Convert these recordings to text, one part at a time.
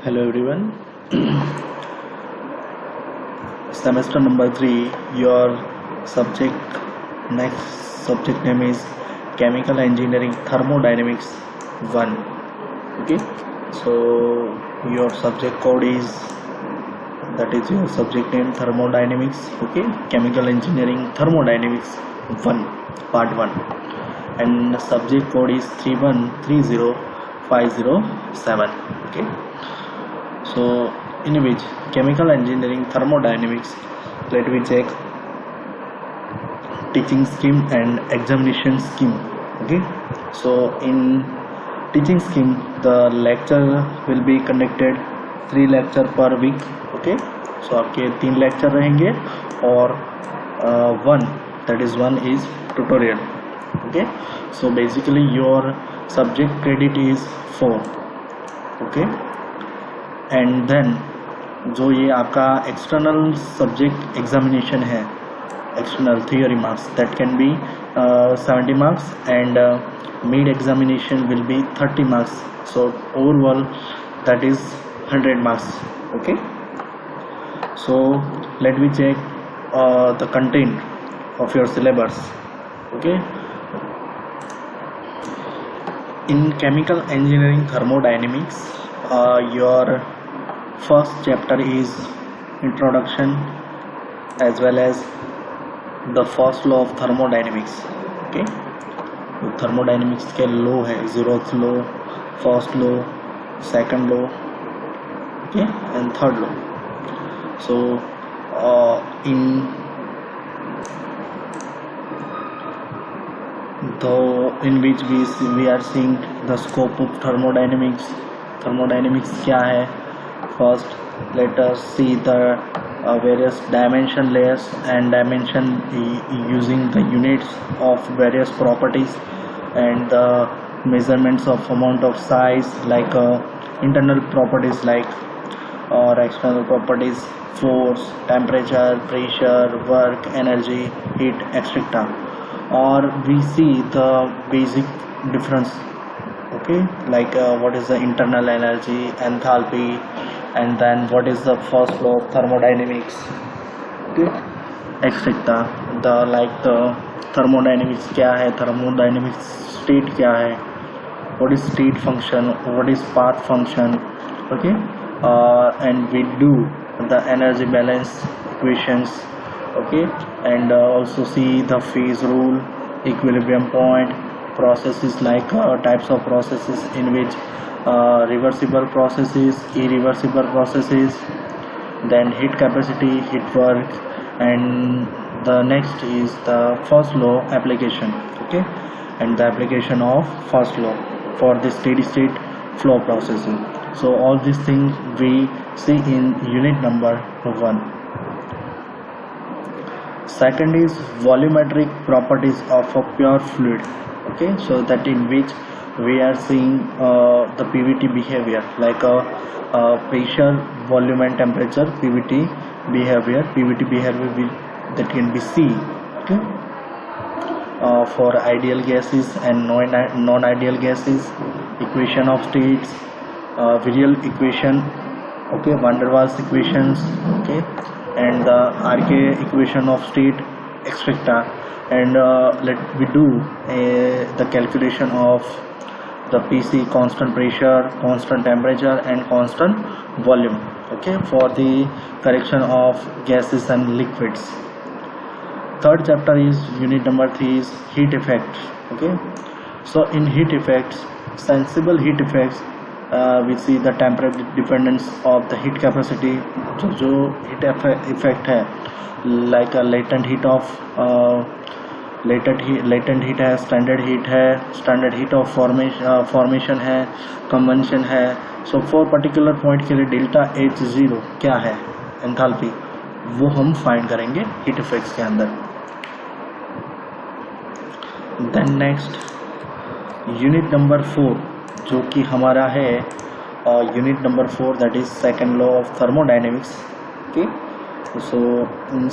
Hello everyone. Semester number 3. Your subject next subject name is Chemical Engineering Thermodynamics 1. Okay. So your subject code is your subject name Thermodynamics. Okay. Chemical Engineering Thermodynamics 1 Part 1, and subject code is 3130507. Okay. So in which chemical engineering thermodynamics, let me check teaching scheme and examination scheme. Okay, so in teaching scheme the lecture will be conducted 3 lecture per week. Okay, so आपके 3 lecture रहेंगे और one is tutorial. Okay, so basically your subject credit is 4. Okay, and then जो ये आपका external subject examination है, external theory marks, that can be 70 marks and mid examination will be 30 marks. So overall that is 100 marks. Okay, so let me check the content of your syllabus. Okay, in chemical engineering thermodynamics, your first chapter is introduction as well as the first law of thermodynamics. Okay, तो thermodynamics के law है, zeroth law, first law, second law, okay, and third law. So in which we are seeing the scope of thermodynamics. Thermodynamics क्या है? First, let us see the various dimension layers and dimension using the units of various properties and the measurements of amount of size, like internal properties like or external properties, force, temperature, pressure, work, energy, heat, etc. Or we see the basic difference. Okay, like what is the internal energy, enthalpy, and then what is the first law of thermodynamics, okay, etc. The thermodynamics क्या है, thermodynamics state क्या है, what is state function, what is path function. Okay, and we do the energy balance equations. Okay, and also see the phase rule, equilibrium point, processes like types of processes in which reversible processes, irreversible processes, then heat capacity, heat work, and the next is the first law application. Okay, and the application of first law for the steady state flow processing. So all these things we see in unit number 1. Second is volumetric properties of a pure fluid. Okay, so that in which we are seeing the PVT behavior, like pressure, volume and temperature, PVT behavior that can be seen. Okay, for ideal gases and non-ideal gases, equation of states, virial equation, okay, van der Waals equations, okay, and the RK equation of state, etc. And let we do the calculation of the PC, constant pressure, constant temperature, and constant volume. Okay, for the correction of gases and liquids. Third chapter is unit number 3 is heat effects. Okay, so in heat effects, sensible heat effects, we see the temporary dependence of the heat capacity. जो heat effect है, like a latent heat है, standard heat of formation है, convention है. So for particular point के लिए delta H0 क्या है, enthalpy, वो हम फाइंड करेंगे हीट इफेक्ट्स के अंदर. देन नेक्स्ट यूनिट नंबर 4 जो कि हमारा है unit number 4, that is second law of thermodynamics. Okay, so in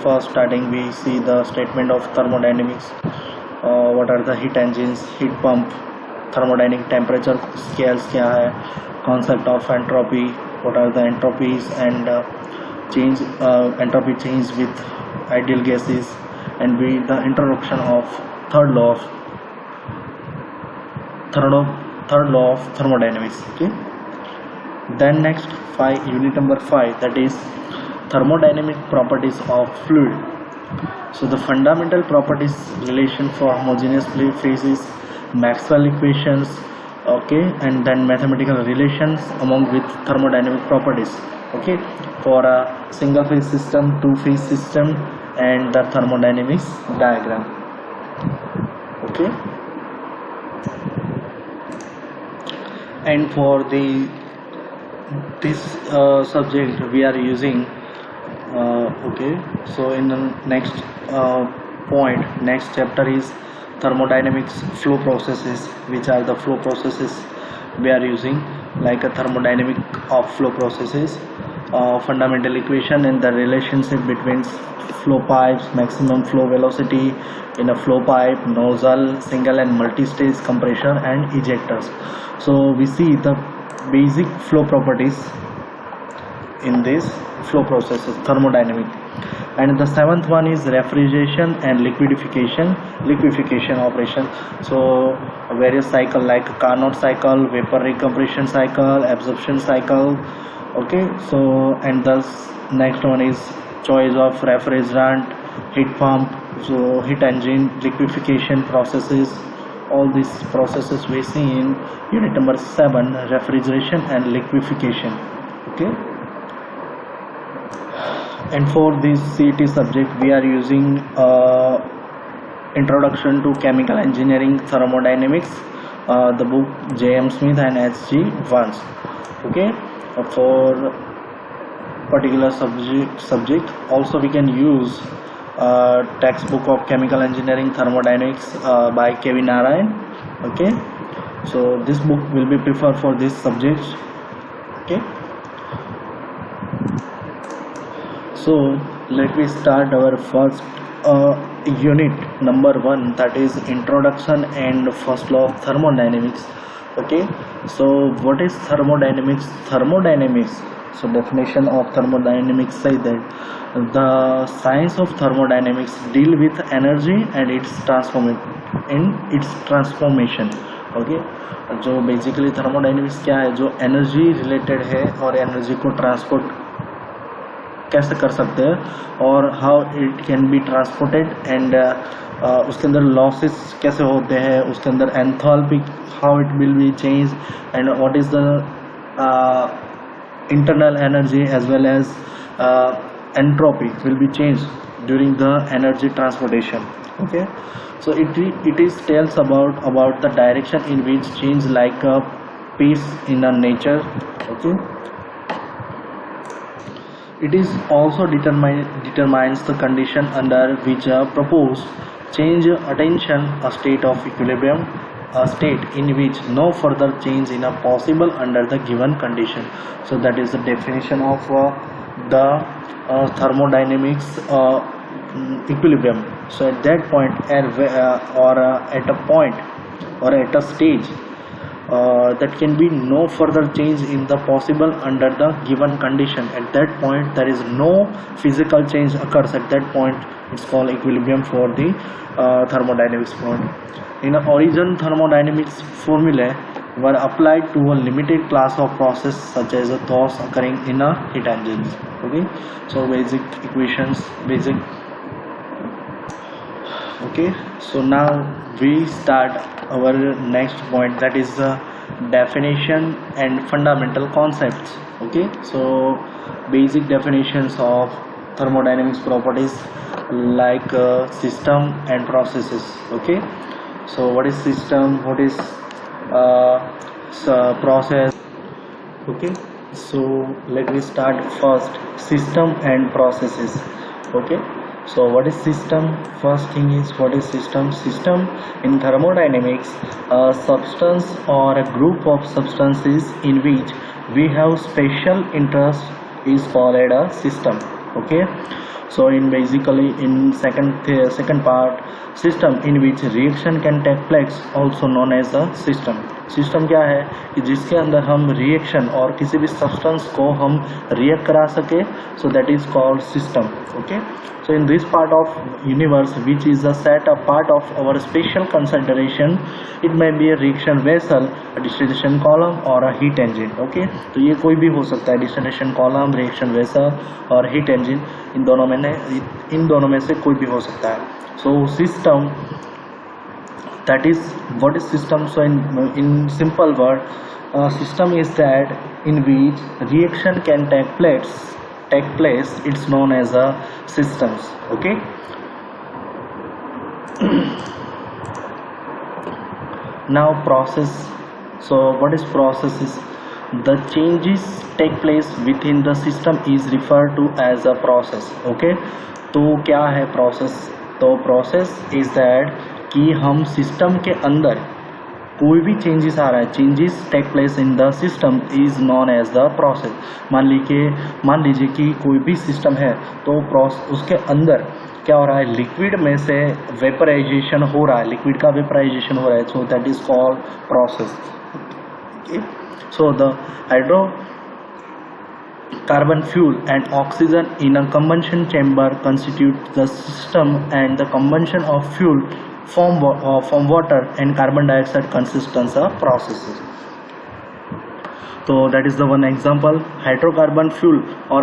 first starting we see the statement of thermodynamics. What are the heat engines, heat pump, thermodynamic temperature scales क्या है, concept of entropy, what are the entropies, and change entropy change with ideal gases, and the introduction of third law of thermodynamics. Okay, then next unit number 5, that is thermodynamic properties of fluid. So the fundamental properties relation for homogeneous phases, Maxwell equations, okay, and then mathematical relations among with thermodynamic properties, okay, for a single phase system, two phase system, and the thermodynamics diagram. Okay, and for this subject we are using okay, so in the next next chapter is thermodynamics flow processes. Which are the flow processes we are using, like a thermodynamic of flow processes, fundamental equation, and the relationship between flow pipes, maximum flow velocity in a flow pipe, nozzle, single and multi-stage compression, and ejectors. So we see the basic flow properties in this flow processes, thermodynamic. And the 7th one is refrigeration and liquefaction operation. So various cycle like Carnot cycle, vapor recompression cycle, absorption cycle. Okay, so and thus next one is choice of refrigerant, heat pump, so heat engine, liquefaction processes. All these processes we see in unit number 7, refrigeration and liquefaction. Okay, and for this CET subject we are using Introduction to Chemical Engineering Thermodynamics, the book J.M. Smith and H.G. Vance. Okay, for particular subject also we can use textbook of Chemical Engineering Thermodynamics by Kevin Narayan. Okay, so this book will be preferred for this subject. Okay, so let me start our first unit number 1, that is introduction and first law of thermodynamics. Okay, so what is thermodynamics? So definition of thermodynamics say that the science of thermodynamics deal with energy and its transformation. Okay, जो basically thermodynamics क्या है, जो energy related है और energy को transport कैसे कर सकते हैं और how it can be transported, and उसके अंदर losses कैसे होते हैं, उसके अंदर enthalpy how it will be changed, and what is the internal energy as well as entropy will be changed during the energy transportation. Okay, so it is tells about the direction in which change like a piece in a nature. Okay, it is also determines the condition under which a proposed change attention a state of equilibrium, a state in which no further change is possible under the given condition. So that is the definition of the thermodynamics equilibrium. So at that point at a point or at a stage that can be no further change in the possible under the given condition. At that point there is no physical change occurs. At that point it's called equilibrium for the thermodynamics point. In origin, thermodynamics formulae were applied to a limited class of process such as those occurring in a heat engines. Okay, so basic equations, basic. Okay, so now we start our next point, that is definition and fundamental concepts. Okay, so basic definitions of thermodynamics properties like system and processes. Okay, so what is system, what is process? Okay, so let me start first, system and processes. Okay, so what is system? First thing is, what is system? System in thermodynamics, a substance or a group of substances in which we have special interest is called a system. Okay, so in basically in second part, system in which reaction can take place, also known as a system. System क्या है कि जिसके अंदर हम reaction और किसी भी substance को हम रिएक्ट करा सके, सो that is called system. Okay, so in this part of universe which is a set a part of our special consideration, it may be a reaction vessel, a distillation column or a heat engine. okay, तो ये कोई भी हो सकता है, distillation column, reaction vessel और heat engine, इन दोनों में से कोई भी हो सकता है. so system, that is what is system. so in simple word, system is that in which reaction can take place, it's known as a systems. okay, now process. so what is process is the changes take place within the system is referred to as a process. okay, तो क्या है process? तो process is that कि हम system के अंदर कोई भी चेंजेस आ रहा है, changes take place in the system is known as the process. मान लीजिए कि कोई भी सिस्टम है तो उसके अंदर क्या हो रहा है, लिक्विड में से वेपराइजेशन हो रहा है, लिक्विड का वेपराइजेशन हो रहा है, सो that is called process. So the hydrocarbon fuel and oxygen in a combustion chamber constitute the system, and the combustion of fuel from water and carbon dioxide constitutes a processes. तो that is the one example. Hydrocarbon fuel और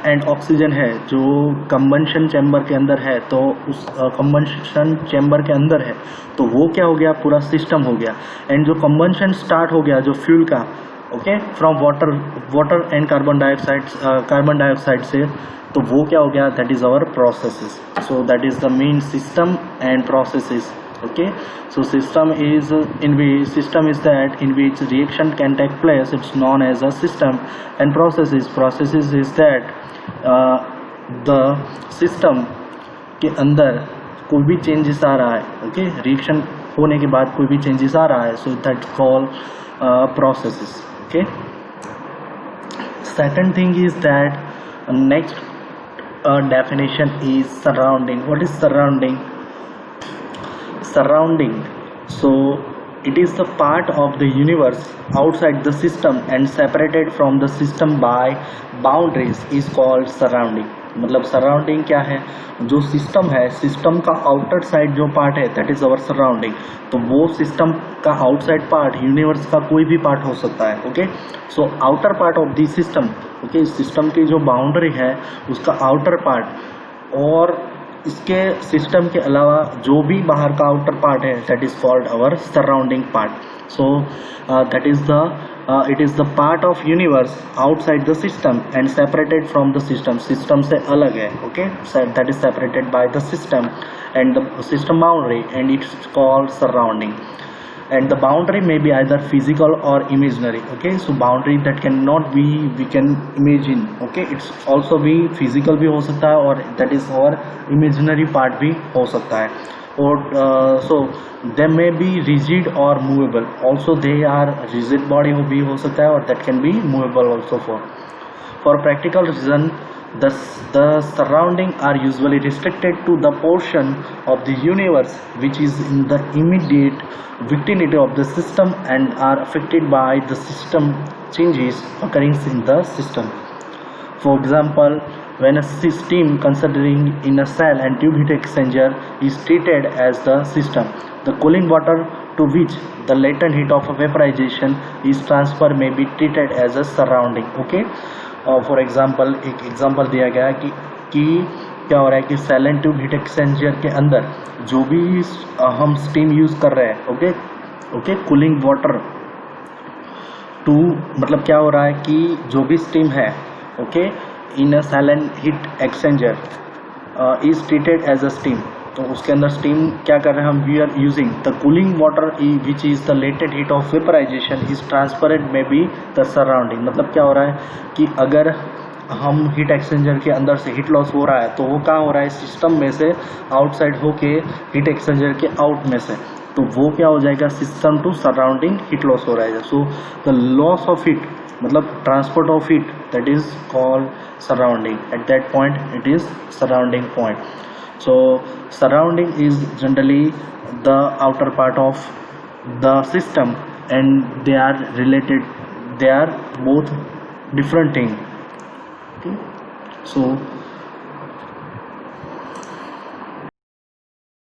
and oxygen है जो combustion chamber के अंदर है, तो उस combustion chamber के अंदर है तो वो क्या हो गया, पूरा सिस्टम हो गया. एंड जो कंबंशन स्टार्ट हो गया जो फ्यूल का, okay, from water and carbon dioxide से, तो वो क्या हो गया, that is our processes. So that is the main system and processes. okay, so system is that in which reaction can take place, it's known as a system. And processes is that the system के अंदर कोई भी changes आ रहा है, okay, reaction होने के बाद कोई भी चेंजेस आ रहा है, so that call processes. okay, second thing is that next definition is surrounding. what is surrounding? So it is the part of the universe outside the system and separated from the system by boundaries is called surrounding. मतलब surrounding क्या है, जो system है, system का outer side जो part है, that is our surrounding. तो वो सिस्टम का आउटसाइड पार्ट यूनिवर्स का कोई भी पार्ट हो सकता है. Okay, so outer part of the system, okay, system की जो बाउंड्री है उसका आउटर पार्ट, और इसके सिस्टम के अलावा जो भी बाहर का आउटर पार्ट है, that is called our surrounding part. So that is it is the part of universe outside the system and separated from the system. system से अलग है, okay, that is separated by the system and the system boundary, and it's called surrounding. And the boundary may be either physical or imaginary. okay, so boundary that cannot be we can imagine. okay, it's also be physical भी हो सकता है और that is our imaginary part भी हो सकता है. और so they may be rigid or movable. also they are rigid body भी हो सकता है और that can be movable also. For practical reason, the surrounding are usually restricted to the portion of the universe which is in the immediate vicinity of the system and are affected by the system changes occurring in the system. For example, when a steam considering in a cell and tube heat exchanger is treated as the system, the cooling water to which the latent heat of vaporization is transferred may be treated as a surrounding. okay, for example, एक example दिया गया कि क्या हो रहा है कि shell and tube heat exchanger के अंदर जो भी हम स्टीम यूज कर रहे हैं, ओके, कूलिंग वाटर टू, मतलब क्या हो रहा है कि जो भी स्टीम है, okay, in a cell and heat exchanger is treated as a steam. तो उसके अंदर स्टीम क्या कर रहे हैं हम, we are using the cooling water which is the latent heat of vaporization is transferred may be the surrounding. मतलब क्या हो रहा है कि अगर हम हीट एक्सचेंजर के अंदर से हीट लॉस हो रहा है तो वो क्या हो रहा है, सिस्टम में से आउटसाइड होके हीट एक्सचेंजर के आउट में से, तो वो क्या हो जाएगा, system to surrounding heat loss हो रहा है. So the loss of heat, मतलब transport of heat, that is called surrounding. At that point it is surrounding point. So surrounding is generally the outer part of the system and they are related, they are both different thing. Okay, so